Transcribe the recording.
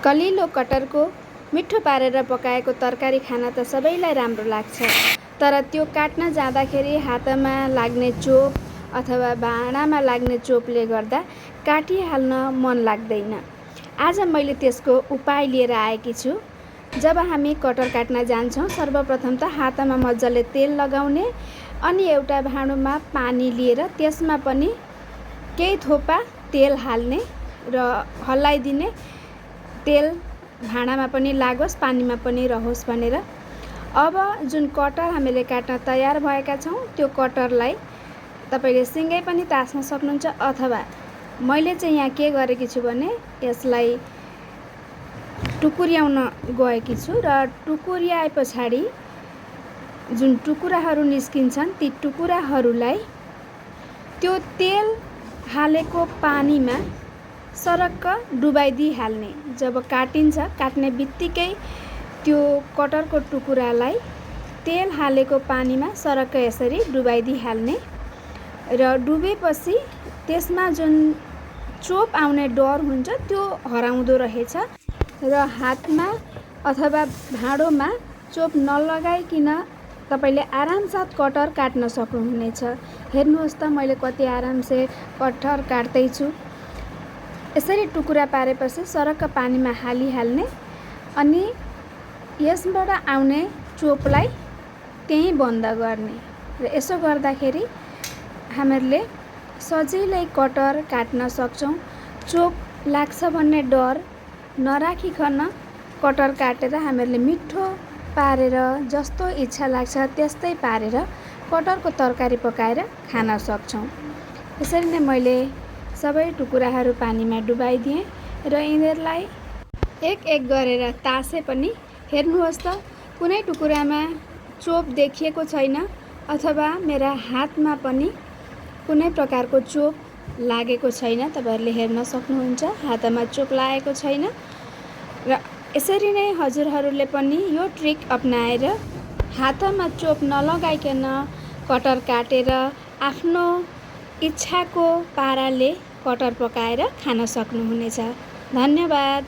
कलिलो कटरको मिठो पारेर पकाएको तरकारी खान त सबैलाई राम्रो लाग्छ, तर त्यो काट्न जाँदाखेरि हातमा लाग्ने चोप अथवा भाँडामा लाग्ने चोपले गर्दा काटिहाल्न मन लाग्दैन। आज मैले त्यसको उपाय लिएर आएकी छु। जब हामी कटर काट्न जान्छौँ, सर्वप्रथम त हातमा मजाले तेल लगाउने, अनि एउटा भाँडोमा पानी लिएर त्यसमा पनि केही थोपा तेल हाल्ने र हल्लाइदिने। तेल भाँडामा पनि लागोस्, पानीमा पनि रहोस् भनेर। अब जुन कटर हामीले काट्न तयार भएका छौँ, त्यो कटरलाई तपाईँले सिँगै पनि तास्न सक्नुहुन्छ, अथवा मैले चाहिँ यहाँ के गरेकी छु भने यसलाई टुकुर्याउन गएकी छु र टुकुर्याए पछाडि जुन टुकुराहरू निस्किन्छन् ती टुकुराहरूलाई त्यो तेल हालेको पानीमा सरक्क डुबाइदिइहाल्ने। जब काट्ने बित्तिकै त्यो कटरको टुकुरालाई तेल हालेको पानीमा सरक्क यसरी डुबाइदिइहाल्ने र डुबेपछि त्यसमा जुन चोप आउने डर हुन्छ त्यो हराउँदो रहेछ र हातमा अथवा भाँडोमा चोप नलगाइकन तपाईँले आरामसाथ कटर काट्न सक्नुहुनेछ। हेर्नुहोस् त मैले कति आरामसे कटर काट्दैछु। यसरी टुकुरा पारेपछि सरक्क पानीमा हालिहाल्ने, अनि यसबाट आउने चोपलाई त्यहीँ बन्द गर्ने र यसो गर्दाखेरि हामीहरूले सजिलै कटर काट्न सक्छौँ। चोप लाग्छ भन्ने डर नराखिकन कटर काटेर हामीहरूले मिठो पारेर जस्तो इच्छा लाग्छ त्यस्तै पारेर कटरको तरकारी पकाएर खान सक्छौँ। यसरी नै मैले सबै टुकुराहरू पानीमा डुबाइदिएँ र यिनीहरूलाई एक एक गरेर तासे पनि। हेर्नुहोस् त, कुनै टुकुरामा चोप देखिएको छैन, अथवा मेरा हातमा पनि कुनै प्रकारको चोप लागेको छैन। तपाईँहरूले हेर्न सक्नुहुन्छ, हातमा चोप लागेको छैन। र यसरी नै हजुरहरूले पनि यो ट्रिक अपनाएर हातमा चोप नलगाइकन कटर काटेर आफ्नो इच्छाको पाराले कटर पकाएर खान सक्नुहुनेछ। धन्यवाद।